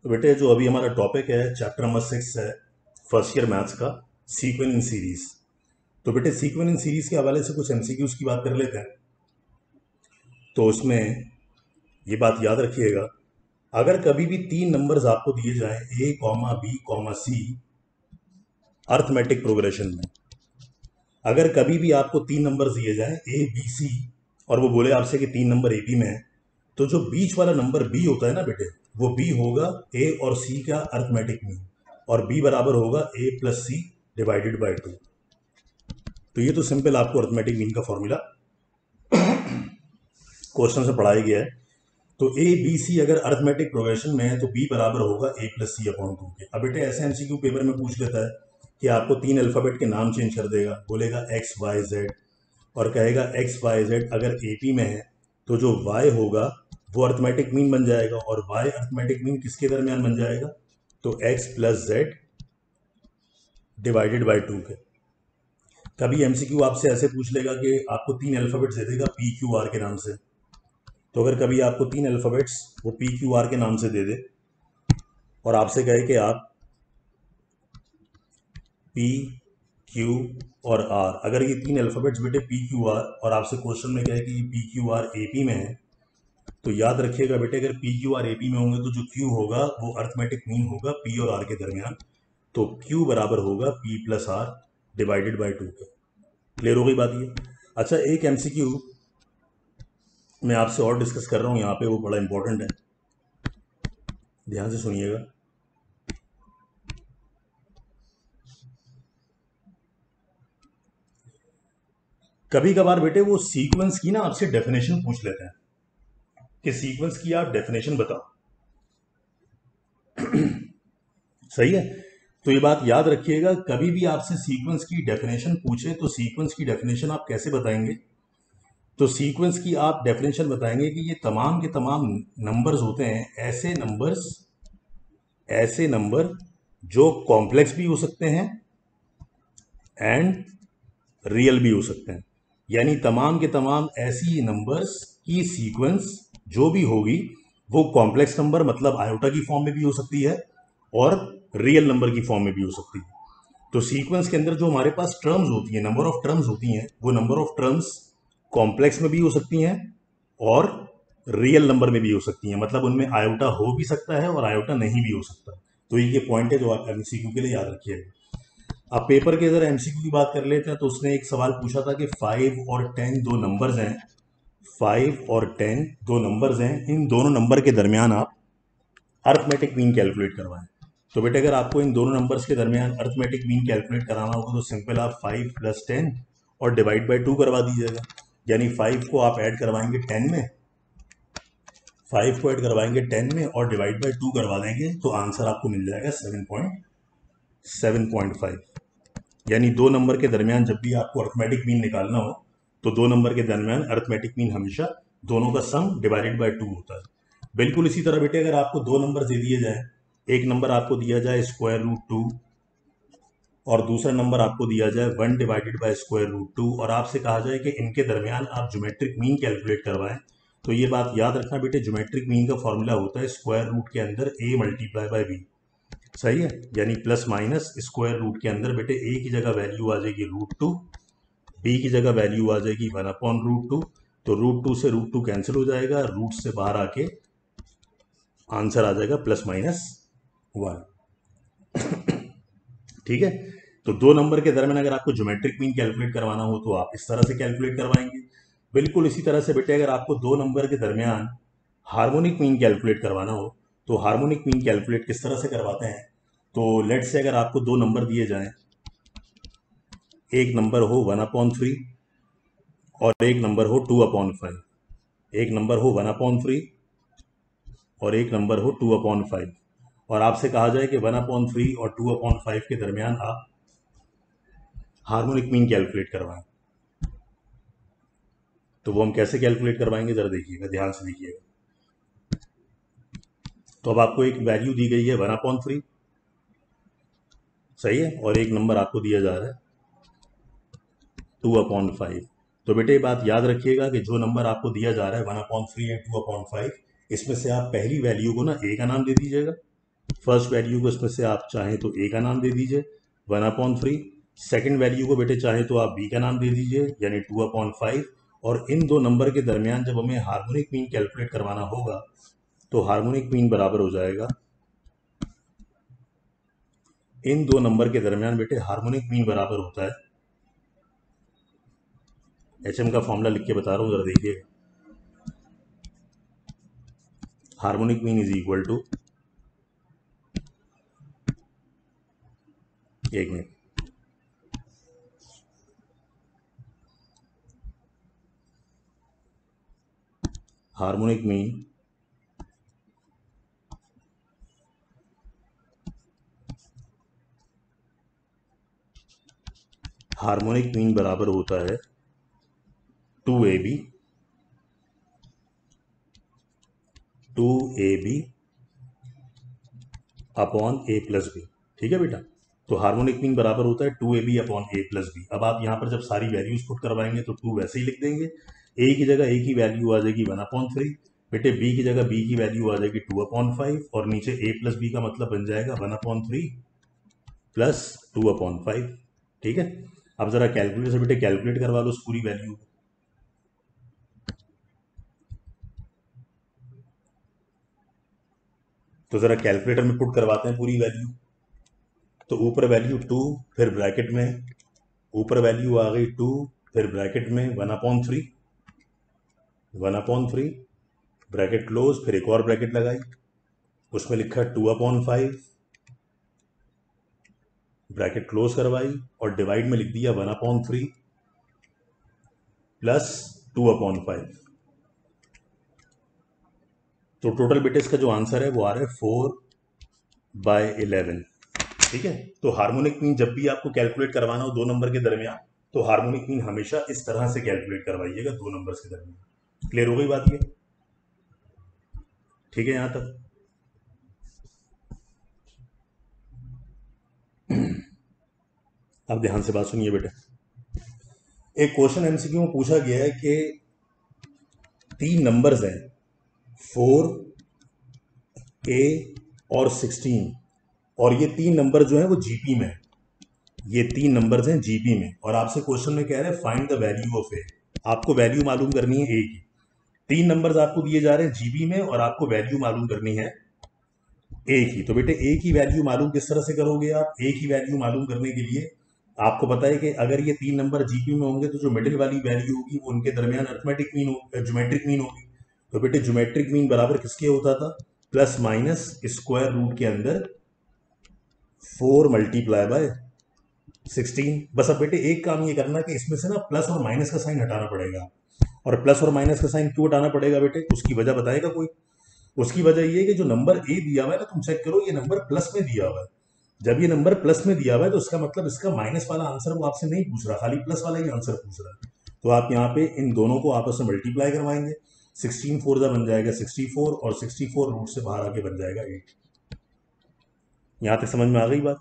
तो बेटे जो अभी हमारा टॉपिक है चैप्टर नंबर 6 है फर्स्ट ईयर मैथ्स का सीक्वेंस इन सीरीज। तो बेटे सीक्वेंस इन सीरीज के हवाले से कुछ एमसीक्यूज की बात कर लेते हैं। तो उसमें ये बात याद रखिएगा, अगर कभी भी तीन नंबर्स आपको दिए जाएं ए कॉमा बी कॉमा सी अर्थमेटिक प्रोग्रेशन में, अगर कभी भी आपको तीन नंबर्स दिए जाएं ए बी सी और वो बोले आपसे कि तीन नंबर ए बी में है, तो जो बीच वाला नंबर बी होता है ना बेटे, वो बी होगा ए और सी का अर्थमेटिक मीन, और बी बराबर होगा ए प्लस सी डिवाइडेड बाय 2। तो ये तो सिंपल आपको अर्थमेटिक मीन का फॉर्मूला क्वेश्चन से पढ़ाया गया है। तो ए बी सी अगर अर्थमेटिक प्रोग्रेशन में है तो बी बराबर होगा ए प्लस सी अपॉन 2 के। अब बेटे ऐसे एमसीक्यू पेपर में पूछ लेता है कि आपको तीन अल्फाबेट के नाम चेंज कर देगा, बोलेगा एक्स वाई जेड और कहेगा एक्स वाई जेड अगर एपी में है तो जो वाई होगा वो अर्थमेटिक मीन बन जाएगा, और वाई अर्थमेटिक मीन किसके दरमियान बन जाएगा, तो x plus Z divided by 2 के। कभी एमसीक्यू आपसे ऐसे पूछ लेगा कि आपको तीन अल्फाबेट्स दे देगा पी क्यू आर के नाम से। तो अगर कभी आपको तीन अल्फाबेट्स वो पी क्यू आर के नाम से दे दे और आपसे कहे कि आप पी क्यू और आर, अगर ये तीन अल्फाबेट्स बेटे पी क्यू आर और आपसे क्वेश्चन में कहे कि ये P Q R A P में है, तो याद रखिएगा बेटे अगर P Q R A P में होंगे तो जो क्यू होगा वो अर्थमेटिक मीन होगा पी और आर के दरमियान, तो क्यू बराबर होगा P plus R divided by 2 के। क्लियर हो गई बात ये। अच्छा, एक एमसीक्यू मैं आपसे और डिस्कस कर रहा हूँ यहाँ पे, वो बड़ा इंपॉर्टेंट है, ध्यान से सुनिएगा। कभी कभार बेटे वो सीक्वेंस की ना आपसे डेफिनेशन पूछ लेते हैं कि सीक्वेंस की आप डेफिनेशन बताओ। सही है, तो ये बात याद रखिएगा, कभी भी आपसे सीक्वेंस की डेफिनेशन पूछे तो सीक्वेंस की डेफिनेशन आप कैसे बताएंगे, तो सीक्वेंस की आप डेफिनेशन बताएंगे कि ये तमाम के तमाम नंबर्स होते हैं, ऐसे नंबर जो कॉम्प्लेक्स भी हो सकते हैं एंड रियल भी हो सकते हैं। यानी तमाम के तमाम ऐसी नंबर्स की सीक्वेंस जो भी होगी वो कॉम्प्लेक्स नंबर मतलब आयोटा की फॉर्म में भी हो सकती है और रियल नंबर की फॉर्म में भी हो सकती है। तो सीक्वेंस के अंदर जो हमारे पास टर्म्स होती हैं, नंबर ऑफ टर्म्स होती हैं, वो नंबर ऑफ टर्म्स कॉम्प्लेक्स में भी हो सकती हैं और रियल नंबर में भी हो सकती हैं, मतलब उनमें आयोटा हो भी सकता है और आयोटा नहीं भी हो सकता। तो ये पॉइंट है जो आप एमसीक्यू के लिए याद रखिएगा। अब पेपर के अगर एमसीक्यू की बात कर लेते हैं तो उसने एक सवाल पूछा था कि 5 और 10 दो नंबर्स हैं, 5 और 10 दो नंबर्स हैं, इन दोनों नंबर के दरमियान आप अर्थमेटिक मीन कैलकुलेट करवाएं। तो बेटे अगर आपको इन दोनों नंबर्स के दरमियान अर्थमेटिक मीन कैलकुलेट कराना होगा तो सिंपल आप 5 प्लस 10 और डिवाइड बाई 2 करवा दीजिएगा। यानी 5 को आप ऐड करवाएंगे 10 में, 5 को ऐड करवाएंगे 10 में और डिवाइड बाई 2 करवा देंगे तो आंसर आपको मिल जाएगा 7.5। यानी दो नंबर के दरमियान जब भी आपको अर्थमेटिक मीन निकालना हो तो दो नंबर के दरमियान अर्थमेटिक मीन हमेशा दोनों का सम डिवाइडेड बाय 2 होता है। बिल्कुल इसी तरह बेटे अगर आपको दो नंबर दे दिए जाए, एक नंबर आपको दिया जाए स्क्वायर रूट 2 और दूसरा नंबर आपको दिया जाए 1 डिवाइडेड बाय स्क्वायर रूट 2 और आपसे कहा जाए कि इनके दरमियान आप ज्योमेट्रिक मीन कैलकुलेट करवाएं, तो ये बात याद रखना बेटे ज्योमेट्रिक मीन का फॉर्मूला होता है स्क्वायर रूट के अंदर a मल्टीप्लाई बाय b। सही है, यानी प्लस माइनस स्क्वायर रूट के अंदर बेटे a की जगह वैल्यू आ जाएगी रूट 2, b की जगह वैल्यू आ जाएगी 1 अपॉन रूट 2, तो रूट 2 से रूट 2 कैंसिल हो जाएगा, रूट से बाहर आके आंसर आ जाएगा प्लस माइनस 1। ठीक है, तो दो नंबर के दरमियान अगर आपको ज्योमेट्रिक मीन कैलकुलेट करवाना हो तो आप इस तरह से कैलकुलेट करवाएंगे। बिल्कुल इसी तरह से बेटे अगर आपको दो नंबर के दरमियान हार्मोनिक मीन कैलकुलेट करवाना हो तो हार्मोनिक मीन कैलकुलेट किस तरह से करवाते हैं, तो लेट से अगर आपको दो नंबर दिए जाएं, एक नंबर हो 1/3 और एक नंबर हो 2/5, एक नंबर हो 1/3 और एक नंबर हो 2/5, और आपसे कहा जाए कि 1/3 और 2/5 के दरमियान आप हार्मोनिक मीन कैलकुलेट करवाएं, तो वो हम कैसे कैलकुलेट करवाएंगे जरा देखिएगा, ध्यान से देखिएगा। तो अब आपको एक वैल्यू दी गई है 1/3, सही है, और एक नंबर आपको दिया जा रहा है 2/5। तो बेटे ये बात याद रखिएगा कि जो नंबर आपको दिया जा रहा है 1/3 या 2/5, इसमें से आप पहली वैल्यू को ना ए का नाम दे दीजिएगा फर्स्ट वैल्यू को इसमें से आप चाहें तो ए का नाम दे दीजिए 1/3। सेकेंड वैल्यू को बेटे चाहें तो आप बी का नाम दे दीजिए यानी 2/5। और इन दो नंबर के दरमियान जब हमें हार्मोनिक मीन कैलकुलेट करवाना होगा तो हार्मोनिक मीन बराबर हो जाएगा, इन दो नंबर के दरमियान बेटे हार्मोनिक मीन बराबर होता है, HM का फॉर्मूला लिख के बता रहा हूं, जरा देखिएगा। Harmonic mean is equal to, एक मिनट, हार्मोनिक मीन बराबर होता है 2AB upon A plus B. ठीक है बेटा, तो हार्मोनिक मीन बराबर होता है 2AB upon A plus B. अब आप यहाँ पर जब सारी वैल्यूज पुट करवाएंगे तो 2 वैसे ही लिख देंगे, A की जगह A की वैल्यू आ जाएगी 1/3, बेटे B की जगह B की वैल्यू आ जाएगी 2/5 और नीचे A प्लस बी का मतलब बन जाएगा 1/3 प्लस 2/5। ठीक है, अब जरा कैलकुलेटर से बेटे कैलकुलेट करवा लो उस पूरी वैल्यू को। तो जरा कैलकुलेटर में पुट करवाते हैं पूरी वैल्यू। तो ऊपर वैल्यू 2, फिर ब्रैकेट में ऊपर वैल्यू आ गई 2, फिर ब्रैकेट में 1/3 ब्रैकेट क्लोज, फिर एक और ब्रैकेट लगाई, उसमें लिखा 2/5 ब्रैकेट क्लोज करवाई और डिवाइड में लिख दिया 1/3 प्लस 2/5। तो टोटल बेटे इसका जो आंसर है वो आ रहा है 4/11। ठीक है, तो हार्मोनिक मीन जब भी आपको कैलकुलेट करवाना हो दो नंबर के दरमियान तो हार्मोनिक मीन हमेशा इस तरह से कैलकुलेट करवाइएगा दो नंबर्स के दरमियान। क्लियर हो गई बात ये? ठीक है यहां तक? अब ध्यान से बात सुनिए बेटे, एक क्वेश्चन एमसीक्यू में पूछा गया है कि 3 नंबर्स हैं 4, A और 16 और ये 3 नंबर जो है वो जीपी में, ये 3 नंबर्स हैं जीपी में और आपसे क्वेश्चन में कह रहे हैं फाइंड द वैल्यू ऑफ ए। आपको वैल्यू मालूम करनी है ए की। 3 नंबर्स आपको दिए जा रहे हैं जीबी में और आपको वैल्यू मालूम करनी है ए की। तो बेटे ए की वैल्यू मालूम किस तरह से करोगे आप? ए की वैल्यू मालूम करने के लिए आपको पता है कि अगर ये 3 नंबर जीपी में होंगे तो जो मिडिल वाली वैल्यू होगी वो उनके दरमियान अर्थमेटिक मीन ज्योमेट्रिक मीन होगी। तो बेटे ज्योमेट्रिक मीन बराबर किसके होता था? प्लस माइनस स्क्वायर रूट के अंदर 4 मल्टीप्लाई बाय 16। बस अब बेटे एक काम ये करना कि इसमें से ना प्लस और माइनस का साइन हटाना पड़ेगा। और प्लस और माइनस का साइन क्यों हटाना पड़ेगा बेटे? उसकी वजह बताएगा कोई? उसकी वजह ये है कि जो नंबर ए दिया हुआ है ना, तुम चेक करो ये नंबर प्लस में दिया हुआ है। जब ये नंबर प्लस में दिया हुआ है तो इसका मतलब इसका माइनस वाला आंसर वो आपसे नहीं पूछ रहा, खाली प्लस वाला ही आंसर पूछ रहा है। तो आप यहाँ पे इन दोनों को आपस में मल्टीप्लाई करवाएंगे, 16 4 बन जाएगा 64 और 64 रूट से बाहर आके बन जाएगा 8। यहाँ तक समझ में आ गई बात?